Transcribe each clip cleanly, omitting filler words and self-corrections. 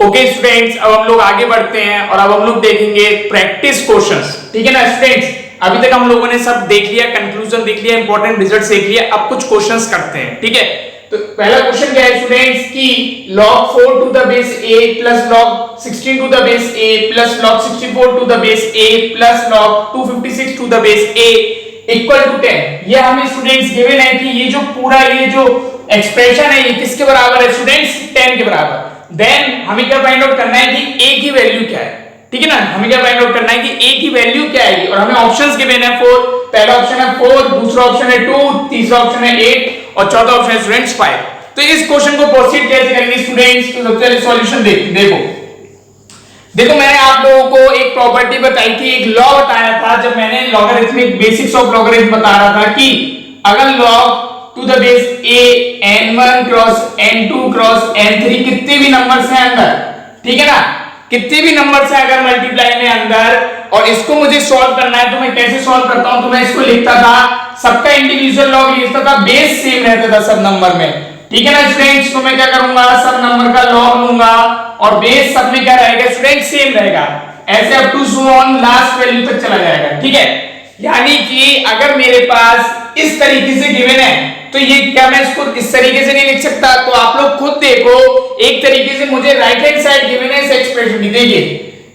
Okay students, अब हम लोग आगे बढ़ते हैं और अब हम लोग देखेंगे प्रैक्टिस क्वेश्चंस। ठीक है ना स्टूडेंट्स, अभी तक हम लोगों ने सब देख लिया, कंक्लूजन देख लिया, इंपॉर्टेंट रिजल्ट्स देख लिया। अब कुछ क्वेश्चंस करते हैं। ठीक है, तो पहला क्वेश्चन क्या है स्टूडेंट्स की log 4 to the base a plus log 16 to the base a plus log 64 to the base a plus log 256 to the base a equal to 10। ये हमें स्टूडेंट्स गिवन है कि ये जो पूरा ये जो एक्सप्रेशन है ये किसके बराबर है स्टूडेंट्स, 10 के बराबर। देन हमें क्या फाइंड आउट करना है कि a की वैल्यू क्या है। ठीक है ना, हमें क्या फाइंड आउट करना है कि a की वैल्यू क्या है और हमें ऑप्शंस गिवन है 4। पहला ऑप्शन है 4, दूसरा ऑप्शन है 2, तीसरा ऑप्शन है 8 और चौथा ऑप्शन है स्टूडेंट्स 5। तो इस क्वेश्चन को प्रोसीड कैसे करेंगे स्टूडेंट्स, तो सबसे पहले सॉल्यूशन देखो मैंने आप लोगों को एक प्रॉपर्टी बताई थी, एक लॉ बताया था जब मैंने लॉगरिथमिक बेसिक्स ऑफ लॉगरिथम बता रहा था कि अगर log to the base a n1 cross n2 cross n3 कितने भी नंबर्स हैं अंदर, ठीक है ना, कितने भी नंबर्स हैं अगर मल्टीप्लाई में अंदर और इसको मुझे सॉल्व करना है तो मैं कैसे सॉल्व करता हूं, तो मैं इसको लिखता था सबका इंडिविजुअल लॉग लिखता था, बेस सेम रहता था सब नंबर में। ठीक है ना स्टूडेंट्स, तो मैं क्या करूंगा सब नंबर का लॉग लूंगा और बेस सब में क्या रहेगा स्टूडेंट्स सेम रहेगा, ऐसे up to so on last value तक चला जाएगा। ठीक है, यानी कि अगर मेरे पास इस तरीके से गिवन है तो ये क्या मैं इसको इस तरीके से नहीं लिख सकता, तो आप लोग खुद देखो एक तरीके से मुझे राइट हैंड साइड गिवन है इस एक्सप्रेशन की। देखिए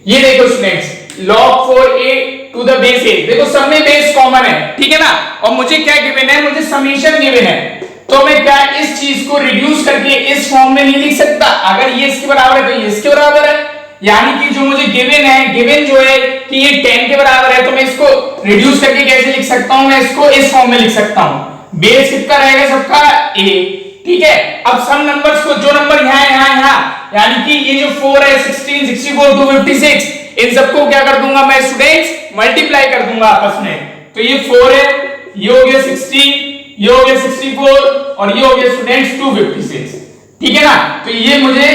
ये देखो students log 4a to the base a, देखो सब में बेस कॉमन है। ठीक है ना, और मुझे क्या गिवन है, मुझे समेशन गिवन है, तो मैं क्या इस चीज को रिड्यूस करके इस फॉर्म में नहीं लिख सकता। अगर ये इसके बराबर है तो ये इसके बराबर है, यानी कि जो मुझे गिवन है, गिवन जो है कि ये 10 के बराबर है, तो मैं इसको रिड्यूस करके कैसे लिख सकता हूं, मैं इसको इस फॉर्म में लिख सकता हूं। बेस कितना रहेगा सबका a। ठीक है, अब सब नंबर्स को जो नंबर यहां यानी कि ये जो 4 है 16 64 256 इन सबको क्या कर दूंगा मैं स्टूडेंट्स मल्टीप्लाई कर दूंगा आपस में। तो ये 4 है, ये हो गया 16, ये हो गया 64 और ये हो गया स्टूडेंट्स 256। ठीक है ना, तो ये मुझे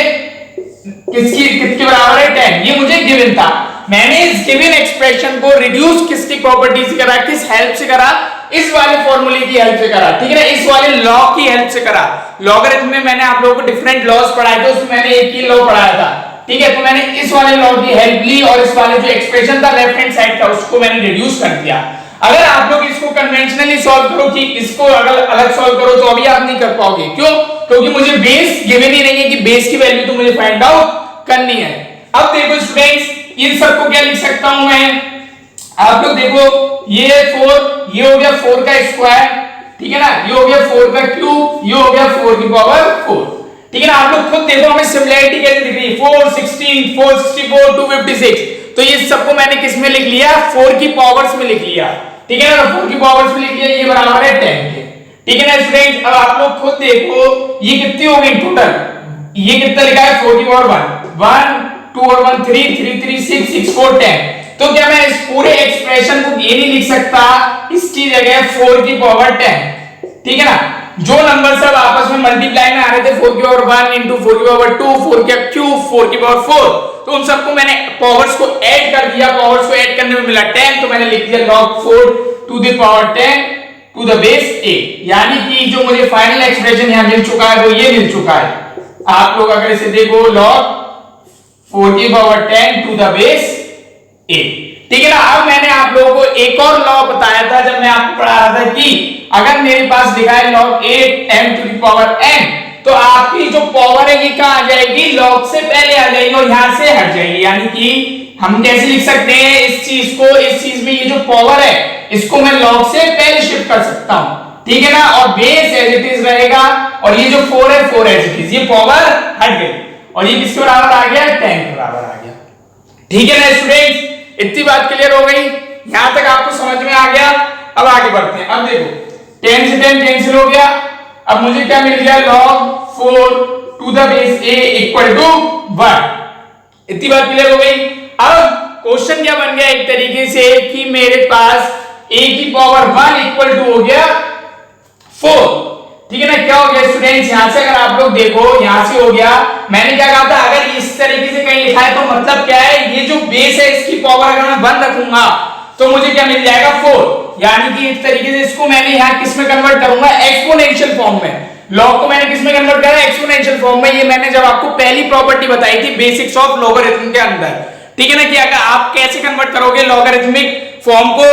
किसके बराबर है 10, ये मुझे गिवन था। मैंने इस गिवन एक्सप्रेशन को रिड्यूस किसकी प्रॉपर्टी से करा, किस हेल्प से करा, इस वाले फॉर्मूले की हेल्प से करा। ठीक है ना, इस वाले लॉ की हेल्प से करा। लॉगरिथम में मैंने आप लोगों को डिफरेंट लॉज पढ़ाए थे, उसमें मैंने एक ही लॉ पढ़ाया था। ठीक है, तो मैंने इस वाले लॉ की हेल्प ली और इस वाले जो एक्सप्रेशन था लेफ्ट हैंड साइड का उसको मैंने रिड्यूस कर दिया। अगर आप लोग इसको कन्वेंशनली सॉल्व करो कि इसको अगर अलग सॉल्व करो तो अभी आप नहीं कर पाओगे। क्यों, क्योंकि मुझे बेस गिवन ही नहीं है कि बेस की वैल्यू तो मुझे फाइंड आउट करनी है। अब देखो स्टूडेंट्स इन सबको क्या लिख सकता हूं मैं, आप लोग देखो ये 4, ये हो गया 4 का स्क्वायर, ठीक है ना, ये हो गया 4 का क्यूब, ये हो गया 4 की पावर 4। ठीक है ना, आप लोग खुद देखो हमें सिमिलरिटी कैसे दिख रही है, 4 16 4 64 256, तो ये सबको मैंने किस में लिख लिया, 4 की पावर्स में लिख लिया। ठीक है ना, 4 की पावर्स में लिख लिया, ये बराबर है 10 के। ठीक है ना स्टूडेंट्स, अब आप लोग खुद देखो ये कितनी हो गई टोटल, ये कितना लिखा है 4 की पावर 1 2 और 1 3 3 3 6 6 4 10। तो क्या मैं इस पूरे एक्सप्रेशन को ये नहीं लिख सकता, इसकी जगह 4 की पावर 10। ठीक है ना, जो नंबर सब आपस में मल्टीप्लाई में आ रहे थे 4 की पावर 1 into 4 की पावर 2 4 का क्यूब 4 की पावर 4, तो उन सबको मैंने पावर्स को ऐड कर दिया, पावर्स को ऐड करने में मिला 10, तो मैंने लिख दिया log 4 to the power 10 to the base a, यानी कि जो मुझे फाइनल एक्सप्रेशन यहां मिल चुका है वो ये मिल चुका है। आप लोग अगर इसे देखो log 4 की power 10 to the base a। ठीक है ना, अब मैंने आप लोगों को एक और लॉ बताया था जब मैं आपको पढ़ा रहा था कि अगर मेरे पास लिखा है log 8 m to the power n, तो आपकी जो पावर है ये कहां आ जाएगी, log से पहले आ जाएगी और यहां से हट जाएगी। यानी कि हम कैसे लिख सकते हैं इस चीज को, इस चीज में ये जो पावर है इसको मैं log से पहले शिफ्ट कर सकता हूं। ठीक है ना, और बेस एज इट इज रहेगा और ये जो 4 है 4 एज इट इज, ये पावर हट गई और ये किसके बराबर आ गया, 10 के बराबर आ गया। ठीक है ना स्टूडेंट्स, इतनी बात क्लियर हो गई, यहां तक आपको समझ में आ गया। अब आगे बढ़ते हैं। अब देखो 10 से 10 कैंसिल हो गया, अब मुझे क्या मिल गया log 4 to the base a equal to 1। इतनी बात क्लियर हो गई। अब क्वेश्चन क्या बन गया एक तरीके से कि मेरे पास a की पावर 1 इक्वल टू हो गया 4। ठीक है ना, क्या हो गया स्टूडेंट्स, यहां से अगर आप लोग देखो यहां से हो गया, मैंने क्या कहा था अगर इस तरीके से कहीं लिखा है तो मतलब क्या है, ये जो बेस है इसकी पावर अगर मैं 1 रखूंगा तो मुझे क्या मिल जाएगा 4। यानी कि इस तरीके से इसको मैंने यहाँ किस में कन्वर्ट करूंगा, एक्सपोनेंशियल फॉर्म में। लॉग को मैंने किस में कन्वर्ट करा, एक्सपोनेंशियल फॉर्म में। ये मैंने जब आपको पहली प्रॉपर्टी बताई थी बेसिक्स ऑफ लॉगरिथम के अंदर, ठीक है ना, कि अगर आप कैसे कन्वर्ट करोगे लॉगरिथमिक फॉर्म को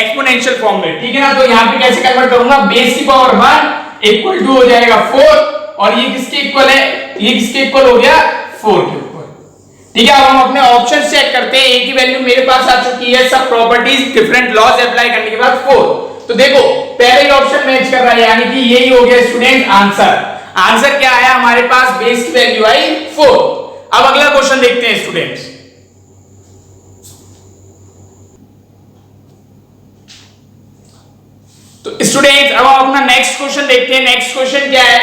एक्सपोनेंशियल फॉर्म में, ठीक है ना। तो यहाँ पे कैसे कन्वर्ट करूंगा, बेस की पावर 1 इक्वल टू हो जाएगा 4, और ये किसके इक्वल है, ये किसके इक्वल हो गया, 4 के इक्वल, ठीक है। अब हम अपने ऑप्शन चेक करते हैं, ए की वैल्यू मेरे पास आ चुकी है, सब प्रॉपर्टीज डिफरेंट लॉज अप्लाई करने के बाद 4। तो देखो पहले ही ऑप्शन मैच कर रहा है, यानी कि यही हो गया स्टूडेंट आंसर। आंसर क्या आया हमारे पास, बेस की वैल्यू आई 4। अब अगला क्वेश्चन देखते हैं स्टूडेंट्स। तो स्टूडेंट्स अब हम अपना नेक्स्ट क्वेश्चन देखते हैं। नेक्स्ट क्वेश्चन क्या है,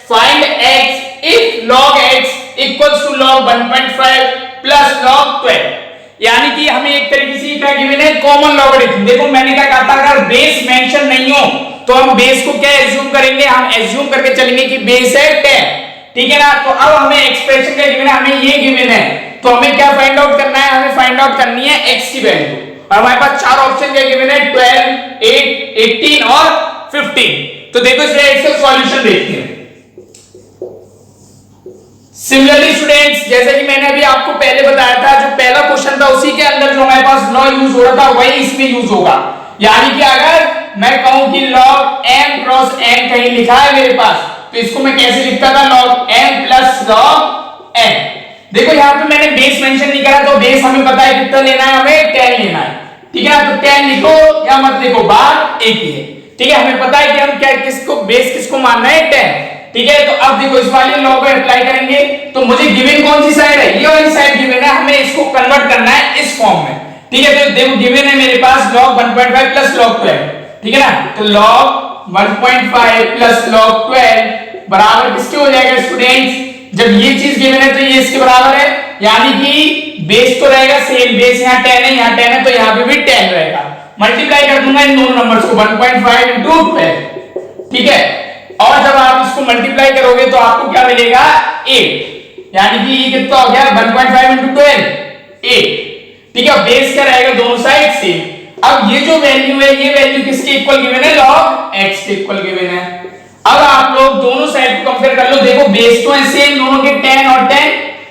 find x if log x equals to log 1.5 plus log 12। यानी कि हमें एक तरीके से क्या गिवन है, कॉमन लॉगरिथम। देखो मैंने क्या कहा था, अगर बेस मेंशन नहीं हो तो हम बेस को क्या एज्यूम करेंगे, हम एज्यूम करके चलेंगे कि बेस है 10, ठीक है ना। तो अब हमें एक्सप्रेशन क्या गिवन है, हमें ये गिवन है, तो हमें क्या फाइंड आउट करना है, हमें फाइंड आउट करनी है x की वैल्यू। और हमारे पास चार ऑप्शन क्या गिवन है, 12, 8, 18 और 15। तो देखो इसका सॉल्यूशन देखते हैं। सिमिलरली स्टूडेंट्स, जैसे कि मैंने अभी आपको पहले बताया था, जो पहला क्वेश्चन था उसी के अंदर जो हमारे पास लॉ यूज हो रहा था वही इसमें यूज होगा। यानी कि अगर मैं कहूं कि log m क्रॉस n कहीं लिखा है मेरे पास, तो इसको मैं कैसे लिखता था, log m plus log n। देखो यहाँ पे मैंने बेस मेंशन नहीं करा, तो बेस हमें पता है कितना लेना है, हमें 10 लेना है, ठीक है। तो 10 लिखो या मत लिखो, बात एक ही है, ठीक है। हमें पता है कि हम क्या किसको बेस किसको मानना है, 10, ठीक है। तो अब देखो इस वाले लॉ को अप्लाई करेंगे, तो मुझे गिवन कौन सी साइड है, ये वाली साइड गिवन है, हमें इसको कन्वर्ट करना है इस फॉर्म में, ठीक है। तो देखो गिवन है मेरे पास log 1.5 प्लस log 12, ठीक है ना। तो log 1.5 प्लस log 12 बराबर किसके हो जाएगा स्टूडेंट्स, जब ये चीज गिवन है तो ये इसके बराबर है, यानी कि बेस तो रहेगा सेम, बेस यहाँ 10 है, यहाँ 10 है, तो यहाँ पे भी 10 रहेगा। मल्टीप्लाई कर दूंगा इन दोनों नंबर्स को, 1.5 into 12, ठीक है। और जब आप इसको मल्टीप्लाई करोगे तो आपको क्या मिलेगा, 8, यानी कि ये कितना हो गया, 1.5 into 12, 8, ठीक है। बेस क्या रहेगा, दोनों साइड सेम। अब ये जो वैल्यू है, ये वैल्यू किसके इक्वल गिवन है, log x के इक्वल गिवन है। अब आप लोग दोनों साइड को कंपेयर कर लो, देखो बेस तो है सेम दोनों के 10 और 10,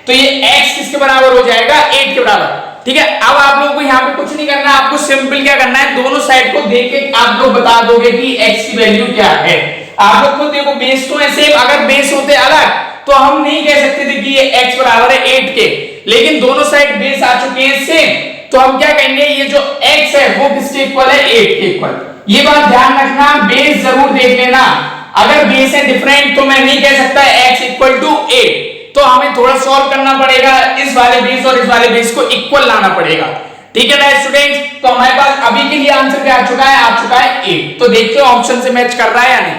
तो ये x किसके बराबर हो जाएगा, 8 के बराबर, ठीक है। अब आप लोगों को यहाँ पे कुछ नहीं करना, आपको सिंपल क्या करना है, दोनों साइड को देख के आप लोग बता दोगे कि x की वैल्यू क्या है। आप लोग को देखो बेस तो है सेम, अगर बेस होते अलग तो हम नहीं कह सकते थे कि ये x बराबर है 8 के, लेकिन दोनों साइड बेस आ चुके हैं सेम, तो हम क्या कहेंगे, ये जो x है वो किसके इक्वल है, 8 के इक्वल। ये बात ध्यान रखना, बेस जरूर देख लेना, अगर बेस है डिफरेंट तो मैं नहीं कह सकता x इक्वल टू 8, तो हमें थोड़ा सॉल्व करना पड़ेगा, इस वाले बेस और इस वाले बेस को इक्वल लाना पड़ेगा, ठीक है ना स्टूडेंट्स। तो हमारे पास अभी के लिए आंसर क्या आ चुका है 8। तो देखते हो ऑप्शन से मैच कर रहा है या नहीं।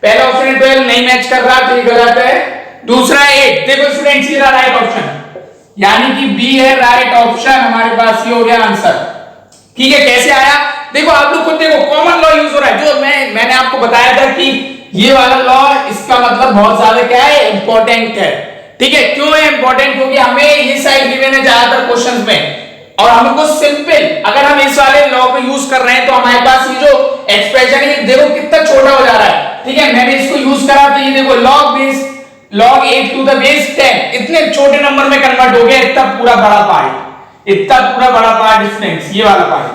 पहला ऑप्शन है 12, नहीं मैच कर रहा तो ये गलत है। दूसरा 8, देखो स्टूडेंट्स ये राइट ऑप्शन, यानी कि बी है राइट ऑप्शन, हमारे पास ये हो गया आंसर, ठीक है। कैसे आया, देखो आप लोग खुद देखो, कॉमन लॉ यूज हो रहा है, जो मैंने आपको बताया था कि ये वाला लॉ, इसका मतलब बहुत ज्यादा क्या है, इंपॉर्टेंट है, ठीक है। क्यों है इंपॉर्टेंट, क्योंकि हमें ये साइड गिवन है ज्यादातर क्वेश्चंस में, और हमको सिंपल अगर हम इस वाले लॉ को यूज कर रहे हैं तो हमारे पास ये जो एक्सप्रेशन है देखो कितना छोटा हो जा रहा है, ठीक है। मैंने इसको यूज करा तो ये देखो log 8 to the base 10, इतने छोटे नंबर में कन्वर्ट हो गया, इतना पूरा बड़ा पार्ट स्टूडेंट्स, ये वाला पार्ट,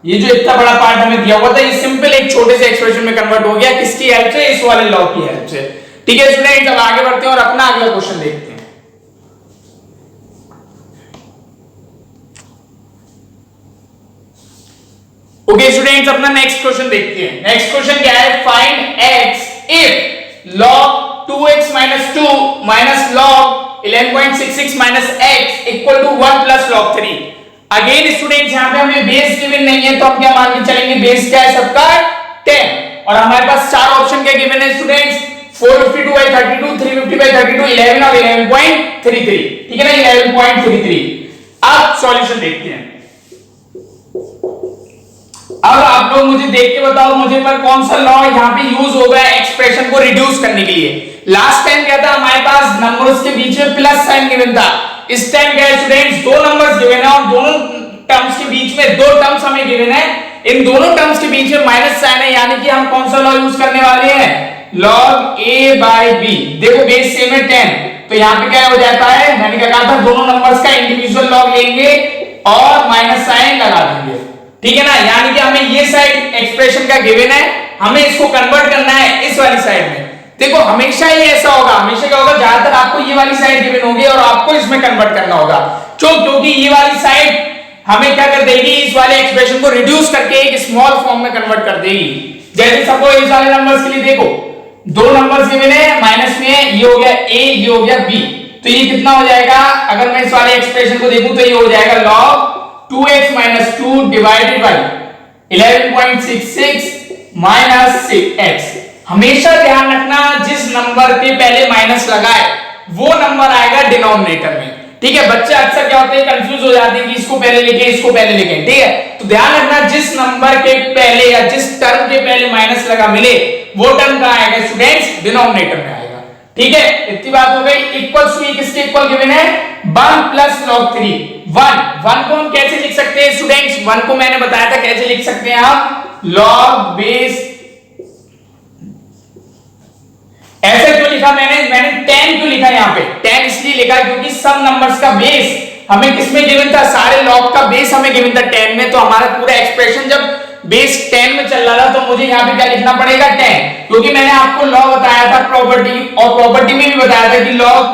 ये जो इतना बड़ा पार्ट हमें दिया हुआ था, ये सिंपल एक छोटे से एक्सप्रेशन में कन्वर्ट हो गया, किसकी हेल्प से, इस वाले लॉ की हेल्प से, ठीक है स्टूडेंट्स। अब आगे बढ़ते हैं और अपना अगला क्वेश्चन देखते हैं। ओके स्टूडेंट्स, अपना नेक्स्ट क्वेश्चन देखते हैं। नेक्स्ट क्वेश्चन क्या है, find x if log 2x minus 2 minus log 11.66 minus x equal to 1 plus log 3। Again students यहाँ पे हमें बेस गिवन नहीं है, तो हम क्या मान के चलेंगे, बेस क्या है सबका 10, और हमारे पास चार ऑप्शन क्या गिवन है स्टूडेंट्स, 452 by 32, 350 by 32, 11 और 11.33, ठीक है ना, 11.33। अब सॉल्यूशन देखते हैं। अब आप लोग मुझे देख के बताओ, मुझे पर कौन सा लॉ यहाँ पे यूज होगा एक्सप्रेशन को रिड्यूस करने के लिए। लास्ट टाइम क्या था, हमारे पास नंबर्स के बीच में प्लस साइन गिवन था, इस टाइम क्या है स्टूडेंट्स, दो नंबर्स गिवन है और दोनों टर्म्स के बीच में दो टर्म्स हमें गिवन है, इन दोनों टर्म्स के बीच में माइनस साइन है, यानी कि हम कौन सा लॉ यूज करने वाले हैं, log a by b। देखो बेस सेम है 10, तो यहाँ पे क्या हो जाता है, मैंने क्या कहा था, दोनों नंबर्स का इंडिविजुअल लॉग लेंगे और माइनस साइन लगा देंगे, ठीक है ना। यानी कि हमें ये साइड एक्सप्रेशन का गिवन है, हमें इसको कन्वर्ट करना है इस वाली साइड में। देखो हमेशा ही ऐसा होगा, हमेशा क्या होगा, ज्यादातर आपको ये वाली साइड गिवन होगी और आपको इसमें कन्वर्ट करना होगा, क्योंकि ये वाली साइड हमें क्या कर देगी, इस वाले एक्सप्रेशन को रिड्यूस करके एक स्मॉल फॉर्म में कन्वर्ट कर देगी। जैसे सपोज इस वाले नंबर्स के लिए देखो, दो नंबर्स गिवन है, माइनस में ये हो गया a, ये हो गया b, तो ये कितना हो जाएगा, अगर मैं इस वाले एक्सप्रेशन को देखूं तो ये हो जाएगा log 2x - 2 divided by 11.66 minus 6x। हमेशा ध्यान रखना, जिस नंबर के पहले माइनस लगा है वो नंबर आएगा डिनोमिनेटर में, ठीक है। बच्चे अक्सर क्या होते हैं, कंफ्यूज हो जाते हैं कि इसको पहले लिखें इसको पहले लिखें, ठीक है। तो ध्यान रखना, जिस नंबर के पहले या जिस टर्म के पहले माइनस लगा मिले वो टर्म कहां आएगा स्टूडेंट्स, डिनोमिनेटर में आएगा, ठीक है। इतनी बात हो गई। इक्वल्स टू किसके इक्वल गिवन है, 1 + log 3। 1 को हम कैसे लिख सकते हैं स्टूडेंट्स, 1 को मैंने बताया था कैसे लिख सकते हैं आप, log बेस, ऐसे क्यों लिखा मैंने 10 क्यों लिखा यहाँ पे, 10 इसलिए लिखा क्योंकि सब नंबर्स का बेस हमें किसमें गिवन था, सारे लॉग का बेस हमें गिवन था 10 में, तो हमारा पूरा एक्सप्रेशन जब बेस 10 में चल रहा था तो मुझे यहाँ पे क्या लिखना पड़ेगा 10, क्योंकि मैंने आपको लॉ बताया था प्रॉपर्टी, और प्रॉपर्टी में भी बताया था कि log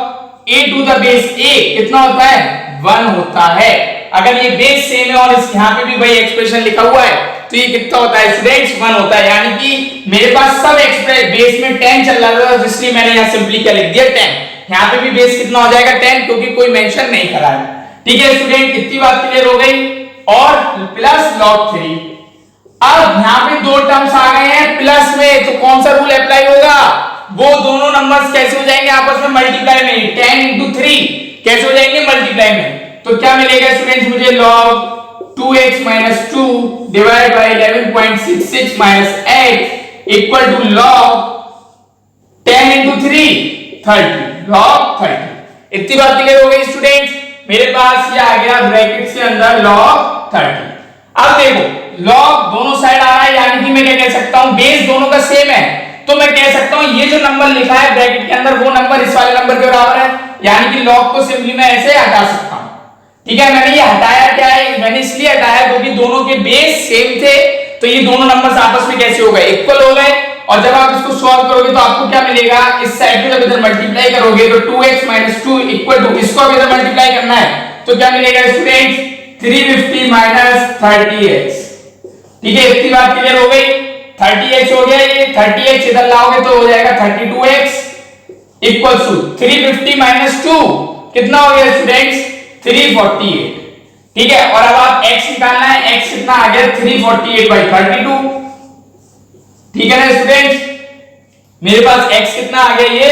a to the base a कितना होता है, 1 होता है। अगर ये बेस सेम है और इस यहाँ पे भी वही एक्सप्रेशन लिखा हुआ है तो ये कितना होता है स्टूडेंट्स, 1 होता है। यानी कि मेरे पास सब एक्सप्रेस बेस में 10 चल रहा था, इसलिए मैंने यहाँ सिंपली क्या लिख दिया 10। यहाँ पे भी बेस कितना हो जाएगा 10, क्योंकि कोई मेंशन नहीं करा है, ठीक है स्टूडेंट। इतनी बात क्लियर हो गई। और प्लस log 3, अब यहाँ पे दो टर्म्स आ गए हैं प्लस में, तो कौन सा रूल अप्लाई होगा, वो दोनों नंबर्स कैसे हो जाएंगे आपस में मल्टीप्लाई में, 10 × 3 कैसे हो जाएंगे मल्टीप्लाई में। तो क्या मिलेगा स्टूडेंट्स मुझे, log 2x - 2 divide by 11.66 minus x equal to log 10 × 3 30, log 30। इतनी बात क्लियर हो गई स्टूडेंट्स। मेरे पास ये आ गया ब्रैकेट के अंदर log 30। अब देखो log दोनों साइड आ रहा है, यानी कि मैं क्या कह सकता हूं, बेस दोनों का सेम है, तो मैं कह सकता हूं ये जो नंबर लिखा है ब्रैकेट के अंदर वो नंबर इस वाले नंबर के बराबर है, यानी कि log को सिंपली मैं ऐसे हटा सकता हूं, ठीक है। मैंने ये हटाया क्या है, मैंने इसलिए हटाया क्योंकि दोनों के बेस सेम थे, तो ये दोनों नंबर्स आपस में कैसे हो गए, इक्वल हो गए। और जब आप इसको सॉल्व करोगे तो आपको क्या मिलेगा, इस साइड को जब इधर मल्टीप्लाई करोगे तो 2x - 2 इक्वल टू, इसको अब इधर मल्टीप्लाई करना है तो क्या मिलेगा स्टूडेंट्स, 350 - 30x, ठीक है। इतनी बात क्लियर हो गई। 30x हो गया, ये 30x इधर लाओगे तो हो जाएगा 32x इक्वल टू 350 - 2 कितना हो गया स्टूडेंट्स, 348, ठीक है। और अब आप x निकालना है, x कितना आ गया 348/32, ठीक है ना स्टूडेंट्स। मेरे पास x कितना आ गया, ये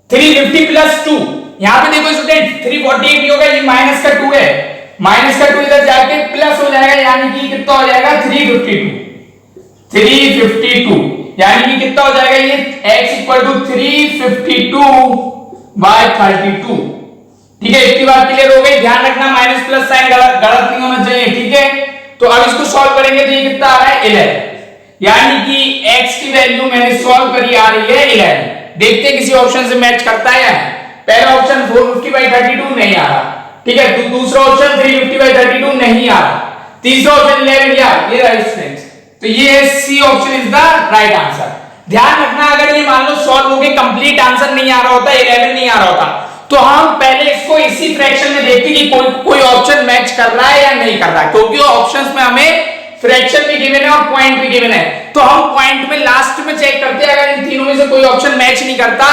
350 + 2, यहां पे देखो स्टूडेंट 348 नहीं होगा, ये माइनस का 2 है, माइनस का 2 इधर जाके प्लस हो जाएगा, यानी कि कितना हो जाएगा 352, यानी कि कितना हो जाएगा ये x = 352/32, ठीक है। इतनी बात क्लियर हो गई। ध्यान रखना माइनस प्लस साइन गलत नहीं होना चाहिए, ठीक है। तो अब इसको सॉल्व करेंगे तो ये कितना आ रहा है 11, यानी कि x की वैल्यू मैंने सॉल्व करी आ रही है 11। देखते हैं किसी ऑप्शन से मैच करता है या नहीं। पहला ऑप्शन 450/32 नहीं आ रहा, ठीक है। तो दूसरा ऑप्शन 350/32 नहीं आ रहा, तीसरा ऑप्शन 11 यार ये राइट स्टूडेंट्स, तो ये C option is the right answer. ध्यान रखना अगर ये मान लो सॉल्व होके कंप्लीट आंसर नहीं आ रहा होता, 11 नहीं आ रहा होता, तो हम पहले इसको इसी फ्रैक्शन में देखते कि कोई ऑप्शन मैच कर रहा है या नहीं कर रहा है, क्योंकि ऑप्शंस में हमें फ्रैक्शन भी गिवन है और पॉइंट भी गिवन है, तो हम पॉइंट में लास्ट में चेक करते हैं, अगर इन तीनों में से कोई ऑप्शन मैच नहीं करता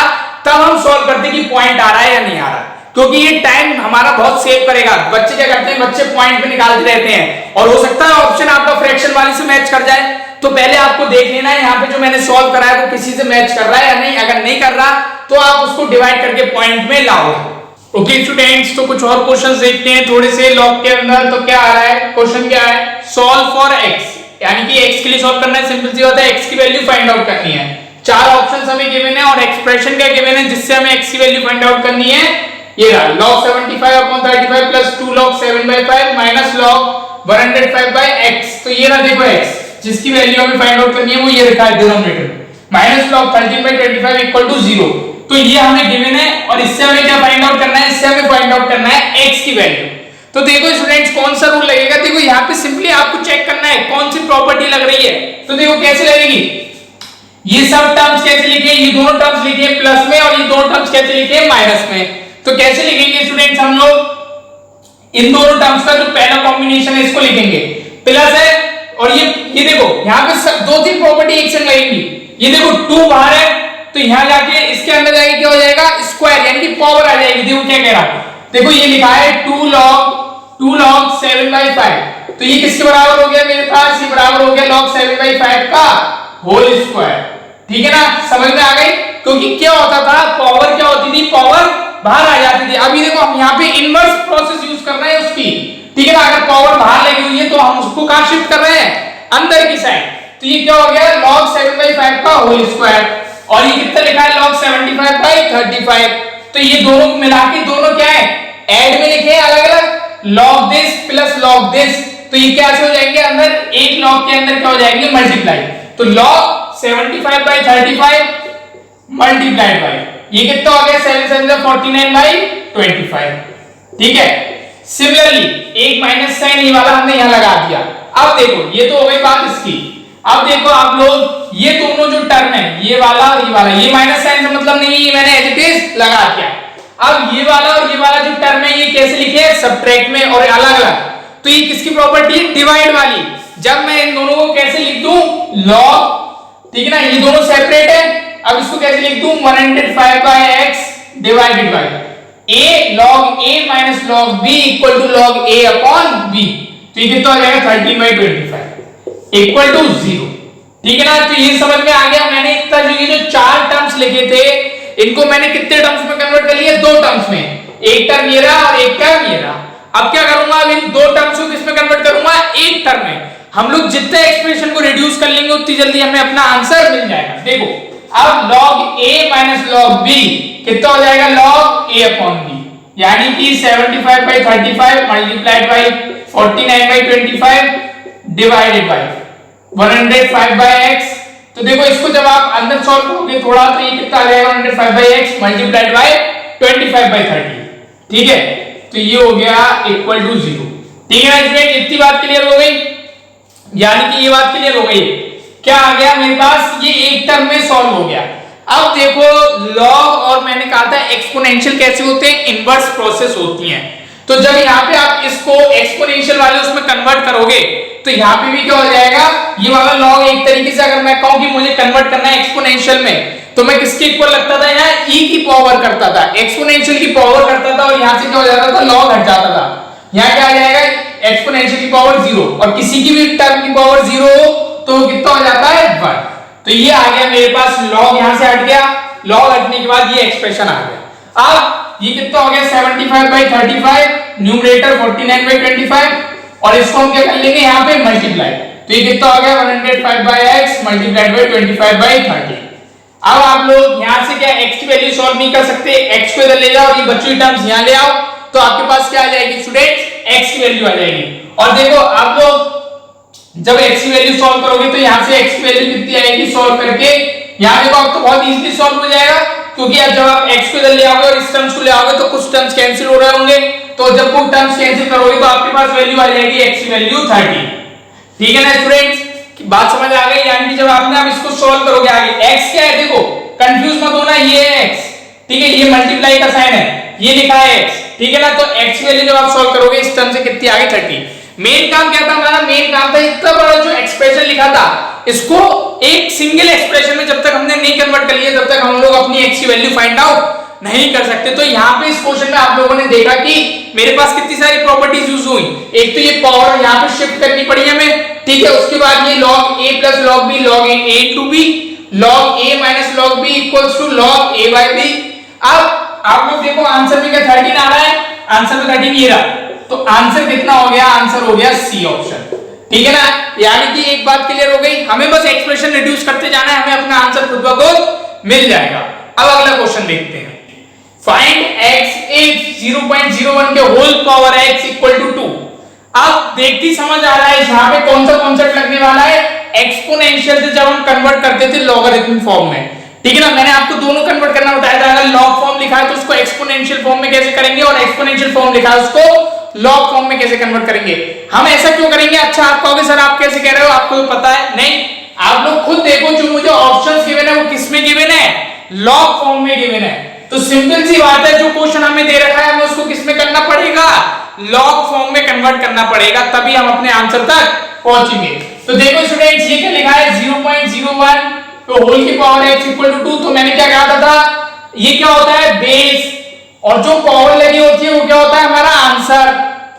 तब हम सॉल्व करते कि पॉइंट आ रहा है या नहीं आ रहा, क्योंकि ये टाइम हमारा बहुत सेव करेगा। बच्चे क्या करते हैं, बच्चे पॉइंट पे निकालते रहते हैं और हो सकता है ऑप्शन आपका फ्रैक्शन वाले से मैच कर जाए, तो पहले आपको देख लेना है यहाँ पे जो मैंने सॉल्व करा है वो किसी से मैच कर रहा है या नहीं। अगर नहीं कर रहा तो आप उसको डिवाइड करके पॉइंट में लाओगे। ओके स्टूडेंट्स, तो कुछ और क्वेश्चंस देखते हैं थोड़े से लॉग के अंदर। तो क्या आ रहा है, क्वेश्चन क्या है, सॉल्व फॉर x, यानी कि x के लिए सॉल्व करना है, सिंपल सी होता है, x की वैल्यू फाइंड आउट करनी है। चार ऑप्शंस हमें गिवन है और एक्सप्रेशन क्या गिवन है जिससे हमें x की वैल्यू फाइंड आउट करनी है, ये रहा log 75/35 + 2 log 7/5 - log 105/x तो ये ना देखो x जिसकी वैल्यू हमें फाइंड आउट करनी है वो ये लिखा है डिनोमिनेटर में -log13/25 इक्वल टू 0। तो ये हमें गिवन है और इससे हमें क्या फाइंड आउट करना है, इससे हमें फाइंड आउट करना है x की वैल्यू। तो देखो स्टूडेंट्स कौन सा रूल लगेगा, देखो यहाँ पे सिंपली आपको चेक करना है कौन सी प्रॉपर्टी लग रही है। तो देखो कैसे लगेगी, ये सब टर्म्स कैसे लिखे, ये दोनों टर्म्स लिखे प्लस में और ये दोनों टर्म्स कैसे लिखे माइनस में। तो कैसे लिखेंगे स्टूडेंट्स, हम लोग इन दोनों टर्म्स का जो पहला कॉम्बिनेशन है इसको लिखेंगे प्लस है और ये देखो यहाँ पे सब दो तीन प्रॉपर्टी एक संग लगेंगी। ये देखो 2 बाहर है तो यहाँ जाके इसके अंदर जाके क्या हो जाएगा स्क्वायर यानी कि पावर आ जाएगी। देखो क्या कह रहा है, देखो ये लिखा है 2 log 7/5 तो ये किसके बराबर हो गया मेरे पास, ये बराबर हो गया log 7/5 का होल स्क्वायर। ठीक है ना, समझ में आ गई। क्योंकि क्या होता था पावर क्या होती थी, पावर बाहर आ जाती थी। अभी देखो हम यहाँ पे इनवर्स प्रोसेस यूज कर रहे हैं उसकी। ठीक है ना, अगर पावर बाहर लगी हुई है तो हम उसको कहां शिफ्ट कर रहे हैं, अंदर की साइड। तो ये क्या हो गया log 7/5 का होल स्क्वायर और ये कितना लिखा है log 75/35। तो ये दोनों मिला के दोनों क्या है ऐड में लिखे हैं अलग अलग, log this plus log this. तो ये कैसे हो जाएंगे, अंदर एक log के अंदर क्या हो जाएंगे मल्टीप्लाई। तो log 75/35 मल्टीप्लाइड बाय ये कितना हो गया 7/49/25। ठीक है, सिमिलरली एक माइनस साइन ये वाला हमने यहां लगा दिया। अब देखो ये तो हो गई बात इसकी। अब देखो आप लोग ये दोनों जो टर्म है ये वाला ये माइनस साइन का मतलब नहीं है, ये मैंने एज इट इज लगा दिया। अब ये वाला और ये वाला जो टर्म है ये कैसे लिखे सबट्रैक्ट में और अलग अलग। तो ये किसकी प्रॉपर्टी है, डिवाइड वाली। जब मैं इन दोनों को कैसे लिख दूं log, ठीक है ना, ये दोनों सेपरेट है। अब इसको कैसे लिख दूं 105/x divided by a log a minus log b equal to log a upon b। तो ये कितना हो जाएगा 13/25 इक्वल टू 0। ठीक है ना, तो ये समझ में आ गया। मैंने इतना ये जो चार टर्म्स लिखे थे इनको मैंने कितने टर्म्स में कन्वर्ट कर लिया, दो टर्म्स में, एक टर्म ये रहा और एक टर्म ये रहा। अब क्या करूंगा, अब इन दो टर्म्स को किसमें कन्वर्ट करूंगा, एक टर्म में। हम लोग जितने एक्सप्रेशन को रिड्यूस कर लेंगे उतनी जल्दी हमें अपना आंसर मिल जाएगा। देखो अब log a minus log b कितना हो जाएगा log a upon b यानी कि 75/35 multiplied by 49/25 divided by 105/x। तो देखो इसको जब आप अंदर सॉल्व करोगे थोड़ा तो ये कितना आ जाएगा 105/x मल्टीप्लाइड बाय 25/30। ठीक है, तो ये हो गया इक्वल टू 0। ठीक है ना स्टूडेंट, इतनी बात क्लियर हो गई, यानी कि ये बात क्लियर हो गई। क्या आ गया मेरे पास, ये एक टर्म में सॉल्व हो गया। अब देखो लॉग और मैंने कहा था एक्सपोनेंशियल कैसे होते हैं, इनवर्स प्रोसेस होती हैं। तो जब यहाँ पे आप इसको एक्सपोनेंशियल वाले उसमें कन्वर्ट करोगे तो यहाँ पे भी क्या हो जाएगा, ये वाला लॉग एक तरीके से अगर मैं कहूं कि मुझे कन्वर्ट करना है एक्सपोनेंशियल में तो मैं किसके इक्वल लगता था, यहाँ e की पावर करता था, एक्सपोनेंशियल की पावर करता था और यहाँ से क्या हो जाता था लॉग हट जाता था। यहाँ क्या आ जाएगा एक्सपोनेंशियल की पावर 0 और किसी की भी टर्म की पावर 0 तो कितना हो जाता है 1। तो ये आ गया मेरे पास log, यहां से हट गया, log हटने के बाद ये एक्सप्रेशन आ गया। अब ये कितना हो गया 75/35 न्यूमरेटर 49/25 और इसको हम क्या कर लेंगे यहाँ पे मल्टीप्लाई। तो ये कितना हो गया 105/x मल्टीप्लाइड बाय 25/30। अब आप लोग यहां से क्या x की वैल्यू सॉल्व नहीं कर सकते, x को इधर ले जाओ, ये बची हुई टर्म्स यहां ले आओ तो आपके पास क्या आ जाएगी स्टूडेंट्स, x की वैल्यू आ जाएगी। और देखो आप लोग जब x की वैल्यू सॉल्व करोगे तो यहां से x की वैल्यू कितनी आएगी सॉल्व करके, यहां देखो आप तो बहुत इजीली सॉल्व हो जाएगा क्योंकि अब जब आप x को इधर ले आओगे और इस टर्म्स को ले आओगे तो कुछ टर्म्स कैंसिल हो रहे होंगे। तो जब वो टर्म्स कैंसिल करोगे तो आपके पास वैल्यू आ जाएगी x की वैल्यू 30। ठीक है ना स्टूडेंट्स, बात समझ आ गई। यानी कि जब आपने अब इसको सॉल्व करोगे आगे x क्या है, देखो कंफ्यूज मत होना, ये है x, ठीक है, ये मल्टीप्लाई का साइन है, ये लिखा है x, ठीक है ना। तो x की वैल्यू जब आप सॉल्व करोगे इस टर्म से कितनी आ गई 30। मेन काम क्या था हमारा, मेन काम था इतना बड़ा जो एक्सप्रेशन लिखा था इसको एक सिंगल एक्सप्रेशन में जब तक हमने नहीं कन्वर्ट कर लिया तब तक हम लोग अपनी x की वैल्यू फाइंड आउट नहीं कर सकते। तो यहाँ पे इस क्वेश्चन में आप लोगों ने देखा कि मेरे पास कितनी सारी प्रॉपर्टीज यूज हुई। एक तो ये पावर यहाँ पे शिफ्ट करनी पड़ी हमें, ठीक है, उसके बाद ये log a plus log b log a into b log a minus log b equals to log a by b। अब आप लोग देखो आंसर में क्या 13 आ रहा है, आंसर में 13 ये रहा, तो आंसर कितना हो गया, आंसर हो गया सी ऑप्शन। ठीक है ना, यानी कि एक बात क्लियर हो गई, हमें बस एक्सप्रेशन रिड्यूस करते जाना है, हमें अपना आंसर खुद ब खुद मिल जाएगा। अब अगला क्वेश्चन देखते हैं, फाइंड x if 0.01 के whole power x equal to 2। अब देखती समझ आ रहा है यहाँ पे कौन सा कॉन्सेप्ट लगने वाला है, एक्सपोनेंशियल से जब हम कन्वर्ट करते थे लॉगरिथमिक फॉर्म में, ठीक है ना। मैंने आपको दोनों कन्वर्ट करना बताया था, अगर लॉग फॉर्म लिखा है तो उसको एक्सपोनेंशियल फॉर्म में कैसे करेंगे, और एक्सपोनेंशियल फॉर्म लिखा है उसको लॉग फॉर्म में कैसे कन्वर्ट करेंगे। हम ऐसा क्यों करेंगे? अच्छा आप कहोगे सर आप कैसे कह रहे हो, आपको तो पता है। नहीं, आप लोग खुद देखो, जो मुझे ऑप्शंस गिवन है वो किस में गिवन है, लॉग फॉर्म में गिवन है। तो सिंपल सी बात है, जो क्वेश्चन हमें दे रखा है हमें उसको किस में करना पड़ेगा, लॉग फॉर्म में कन्वर्ट करना पड़ेगा, तभी हम अपने आंसर तक पहुंचेंगे। तो देखो स्टूडेंट्स, ये क्या लिखा है 0.01 तो होल की पावर x इक्वल टू 2, तो मैंने क्या कहा था, ये क्या होता है बेस, और जो पावर लगी होती है वो क्या होता है हमारा आंसर,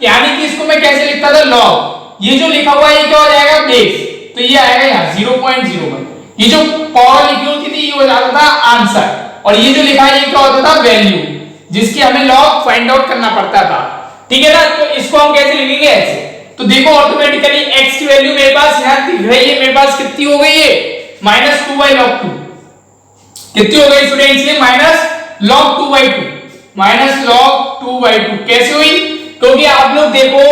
यानी कि इसको मैं कैसे लिखता था लॉग, ये जो लिखा हुआ है ये क्या हो जाएगा बेस, तो ये आएगा यहाँ 0.01, ये जो पावर लिखी होती थी ये हो जाता था आंसर, और ये जो लिखा है ये क्या होता था वैल्यू, जिसकी हमें लॉग फाइंड आउट करना पड़ता था, ठीक है ना। तो इसको हम कैसे लिखेंगे ऐसे, तो देखो ऑटोमेटिकली x की वैल्यू मेरे पास यहाँ दिख रही है, मेरे पास कितनी हो गई है -2/log2, कितनी हो गई स्टूडेंट्स ये -log2/2, -log2/2 कैसे हुई, क्योंकि आप लोग देखो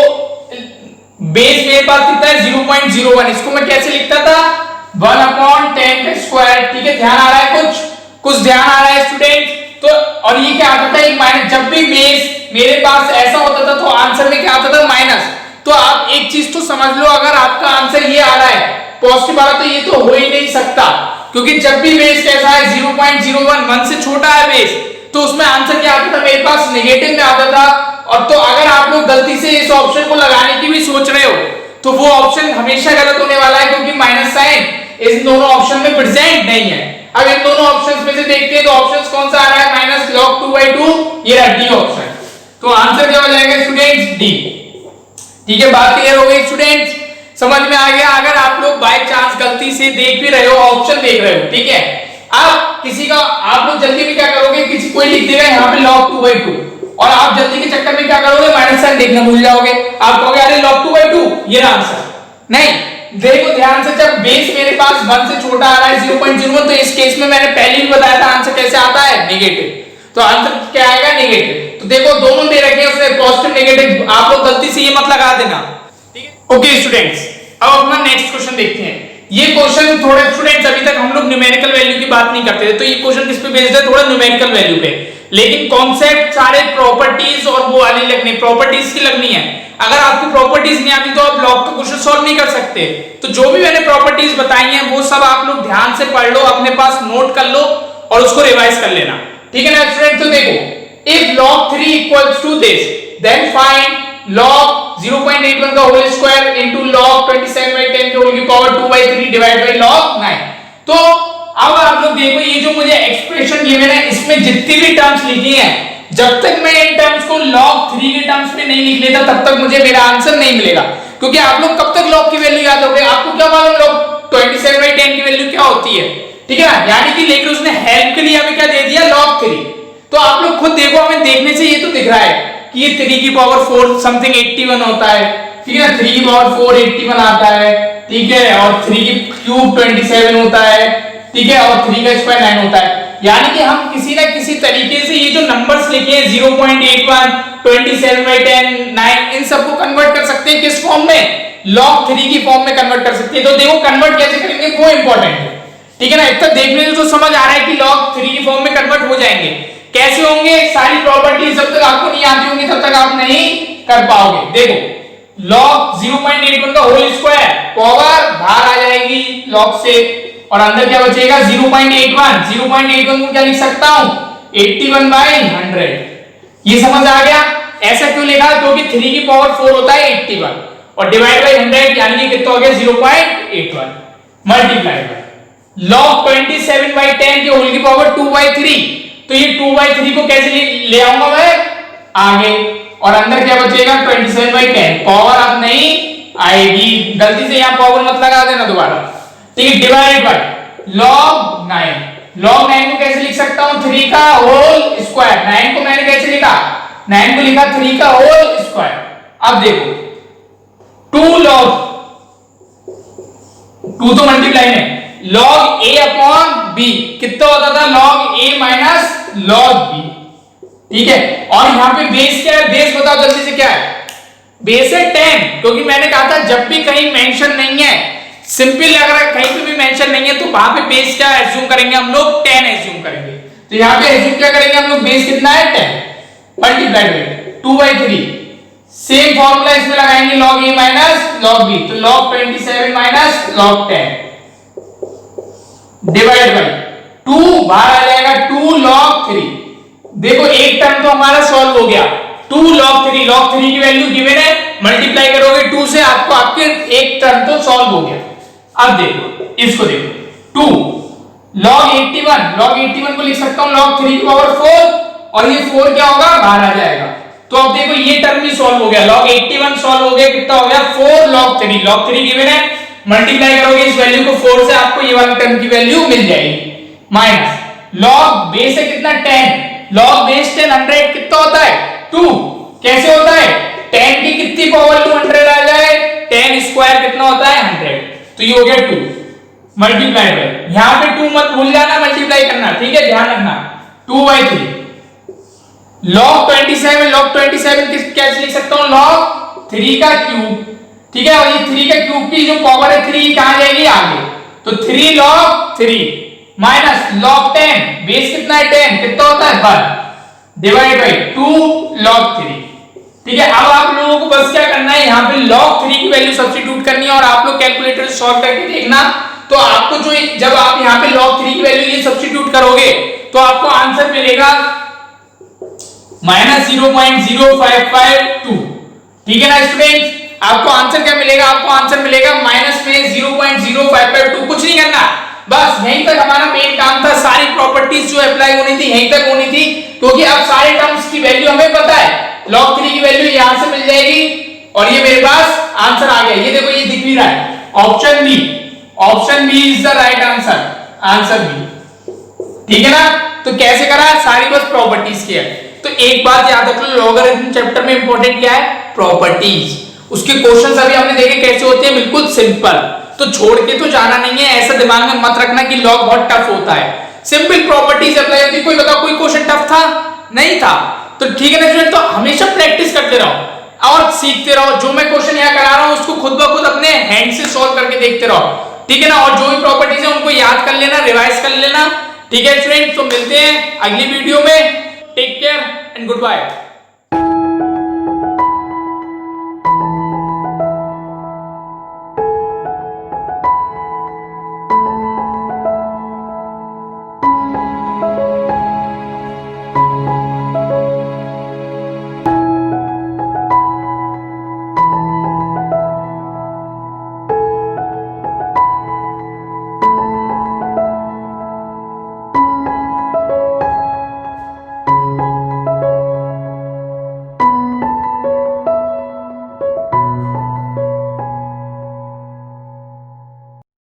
बेस मेरे पास कितना है 0.01, इसको मैं कैसे लिखता था 1/10 का स्क्वायर, ठीक है। ध्यान आ रहा है, कुछ ध्यान आ रहा है स्टूडेंट। तो और ये क्या आता था एक माइनस, जब भी बेस मेरे पास ऐसा होता था तो आंसर में क्या आता था माइनस। तो आप एक चीज तो समझ लो, अगर आपका आंसर ये आ रहा है पॉजिटिव वाला तो ये तो हो ही नहीं सकता, क्योंकि जब भी बेस कैसा है 0.01, 1 से छोटा है बेस, तो उसमें आंसर क्या आता था मेरे पास नेगेटिव में आता था। और तो अगर आप लोग गलती से इस ऑप्शन को लगाने की भी सोच रहे हो तो वो ऑप्शन हमेशा गलत होने वाला है, क्योंकि माइनस साइन इन दोनों ऑप्शन में प्रेजेंट नहीं है। अब इन दोनों ऑप्शंस में से देखते हैं तो ऑप्शंस कौन सा आ रहा है -log2/2, ये रहा डी ऑप्शन, तो आंसर क्या हो जाएगा स्टूडेंट्स डी, ठीक है। बात क्लियर हो गई स्टूडेंट्स, समझ में आ गया। अगर आप लोग बाय चांस गलती से देख भी रहे हो, ऑप्शन देख रहे हो, ठीक है, अब किसी का आप लोग जल्दी में क्या करोगे, किसी कोई लिख देगा यहाँ पे log2/2 और आप जल्दी के चक्कर में क्या करोगे माइनस साइन देखना भूल जाओगे, आप कहोगे अरे log2/2 ये आंसर नहीं। देखो ध्यान से, जब बेस मेरे पास 1 से छोटा आ रहा है 0.01, तो इस केस में मैंने पहले भी बताया था आंसर कैसे आता है नेगेटिव, तो आंसर क्या आएगा नेगेटिव। तो देखो दोनों दे रखे हैं उसने पॉजिटिव नेगेटिव, आप लोग गलती से ये मत लगा देना, ठीक है। ओके स्टूडेंट्स, अब अपना नेक्स्ट क्वेश्चन देखते हैं। ये क्वेश्चन थोड़े स्टूडेंट्स अभी तक हम लोग न्यूमेरिकल वैल्यू की बात नहीं करते थे, तो ये क्वेश्चन किस पे बेस्ड है, थोड़ा न्यूमेरिकल वैल्यू पे, लेकिन कॉन्सेप्ट सारे प्रॉपर्टीज और वो वाली लगनी, प्रॉपर्टीज की लगनी है। अगर आपको प्रॉपर्टीज नहीं आती तो आप लॉग का क्वेश्चन सॉल्व नहीं कर सकते। तो जो भी मैंने प्रॉपर्टीज बताई हैं वो सब आप लोग ध्यान से पढ़ लो, अपने पास नोट कर लो और उसको रिवाइज कर लेना, ठीक है ना स्टूडेंट। तो देखो if log 3 equals to this then find log 0.81 का होल स्क्वायर इनटू log 27/10 के होल की पावर 2/3 डिवाइड बाय log 9। तो अब आप लोग देखो ये जो मुझे एक्सप्रेशन गिवन है इसमें जितनी भी टर्म्स लिखी हैं, जब तक मैं इन टर्म्स को log 3 के टर्म्स में नहीं लिख लेता तब तक मुझे मेरा आंसर नहीं मिलेगा। क्योंकि आप लोग कब तक log की वैल्यू याद रखोगे, आपको क्या मालूम log 27/10 की वैल्यू क्या होती है, ठीक है ना। यानी कि लेकिन उसने हेल्प के लिए हमें क्या दे दिया log 3। तो आप लोग खुद देखो, हमें देखने से ये तो दिख रहा है कि ये 3 की पावर 4 समथिंग 81 होता है, ठीक है ना। 3 की पावर 4 81 आता है, ठीक है, और 3 की क्यूब 27 होता है, ठीक है, और 3 का स्क्वायर 9 होता है। यानी कि हम किसी ना किसी तरीके से ये जो नंबर्स लिखे हैं 0.81, 27/10, 9 इन सबको कन्वर्ट कर सकते हैं किस फॉर्म में, log 3 की फॉर्म में कन्वर्ट कर सकते हैं। तो देखो कन्वर्ट कैसे करेंगे वो इंपॉर्टेंट है, ठीक है ना। इतना देखने से तो समझ आ रहा है कि log 3 की फॉर्म में कन्वर्ट हो जाएंगे। कैसे होंगे, सारी प्रॉपर्टीज जब तक आपको नहीं आती होंगी तब तक आप नहीं कर पाओगे। देखो log 0.81 का होल स्क्वायर, पावर बाहर आ जाएगी log से और अंदर क्या बचेगा 0.81, 0.81 को क्या लिख सकता हूं 81/100। ये समझ आ गया। ऐसा क्यों लिखा, क्योंकि 3 की पावर 4 होता है 81 और डिवाइड बाय 100 यानी कि कितना हो गया 0.81 मल्टीप्लाई बाय log 27/10 के होल की पावर 2/3। तो ये 2/3 को कैसे ले आऊंगा मैं आगे, और अंदर क्या बचेगा 27/10, पावर अब नहीं आएगी, गलती से यहां पावर मत लगा देना दोबारा, ठीक है। डिवाइड बाय log 9, log 9 को कैसे लिख सकता हूं 3 का होल स्क्वायर, 9 को मैंने कैसे लिखा 9 को लिखा 3 का होल स्क्वायर। अब देखो 2 log 2 तो मल्टीप्लाई में log a अपॉन b कितना होता था log a minus log b, ठीक है। और यहां पे बेस क्या है, बेस बताओ जल्दी से क्या है बेस है 10, क्योंकि मैंने कहा था जब भी कहीं मेंशन नहीं है, सिंपल अगर कहीं पे भी मेंशन नहीं है तो वहां पे बेस क्या एज्यूम करेंगे हम लोग, 10 एज्यूम करेंगे। तो यहाँ पे एज्यूम क्या करेंगे हम लोग, बेस कितना है 10 मल्टीप्लाइड बाय 2/3। सेम फॉर्मूला इसमें लगाएंगे log a minus log b, तो log 27 minus log 10 divide by 2, बाहर आ जाएगा 2 log 3। देखो एक टर्म तो हमारा सॉल्व हो गया, 2 log 3, log 3 की वैल्यू गिवन है, मल्टीप्लाई करोगे 2 से, आपको आपके एक टर्म तो सॉल्व हो गया। अब देखो इसको, देखो 2 log 81, log 81 को लिख सकता हूं log 3 की पावर 4, और ये 4 क्या होगा, बाहर आ जाएगा। तो अब देखो ये टर्म भी सॉल्व हो गया, log 81 सॉल्व हो गया, कितना हो गया 4 log 3, log 3 गिवन है, मल्टीप्लाई करोगे इस वैल्यू को 4 से, आपको ये वाली टर्म की वैल्यू मिल जाएगी, माइनस log बेस है कितना 10, log बेस 10 100 कितना होता है 2, कैसे होता है 10 की कितनी पावर 200 आ जाए, 10 स्क्वायर कितना होता है 100, तो ये हो गया 2 मल्टीप्लाई बाय, यहां पे 2 मत भूल जाना मल्टीप्लाई करना, ठीक है, ध्यान रखना, 2/3 log 27 किस कैसे लिख सकता हूं, log 3 का क्यूब, ठीक है, और ये 3 का क्यूब की जो पावर है 3 कहां जाएगी आगे, तो 3 log 3 माइनस log 10, बेस कितना है 10, कितना होता है 1 डिवाइड बाय 2 log 3, ठीक है। अब आप लोगों को बस क्या करना है, यहाँ पे log 3 की वैल्यू सब्स्टिट्यूट करनी है, और आप लोग कैलकुलेटर से सॉल्व करके देखना, तो आपको जो जब आप यहाँ पे log 3 की वैल्यू ये सब्स्टिट्यूट करोगे तो आपको आंसर मिलेगा -0.0552, ठीक है ना स्टूडेंट्स, आपको आंसर क्या मिलेगा, आपको आंसर मिलेगा माइनस में 0.0552, कुछ नहीं करना, बस यहीं तक हमारा मेन काम था, सारी प्रॉपर्टीज जो अप्लाई होनी थी यहीं तक होनी थी, क्योंकि अब सारे टर्म्स की वैल्यू हमें पता है, log 3 की वैल्यू यहां से मिल जाएगी, और ये मेरे पास आंसर आ गया, ये देखो ये दिख भी रहा है, option B is the right answer, answer B, ठीक है ना। तो कैसे करा, सारी बस प्रॉपर्टीज की है। तो एक बात याद रख लो, लॉगरिथम चैप्टर में इंपॉर्टेंट क्या है, प्रॉपर्टीज, उसके क्वेश्चंस अभी हमने देखे कैसे होते हैं, बिल्कुल सिंपल, तो छोड़ के तो जाना नहीं है, ऐसा दिमाग में मत रखना कि लॉग बहुत टफ होता है, सिंपल प्रॉपर्टीज अप्लाई होती है। कोई बताओ कोई क्वेश्चन टफ था, नहीं था, तो ठीक है ना स्टूडेंट, तो हमेशा प्रैक्टिस करते रहो और सीखते रहो, जो मैं क्वेश्चन यहाँ करा रहा हूँ उसको खुद ब खुद अपने हैंड से सॉल्व करके देखते रहो, ठीक है ना, और जो भी प्रॉपर्टीज है उनको याद कर लेना, रिवाइज कर लेना, ठीक है स्टूडेंट। तो मिलते हैं अगली वीडियो में, take care and good bye.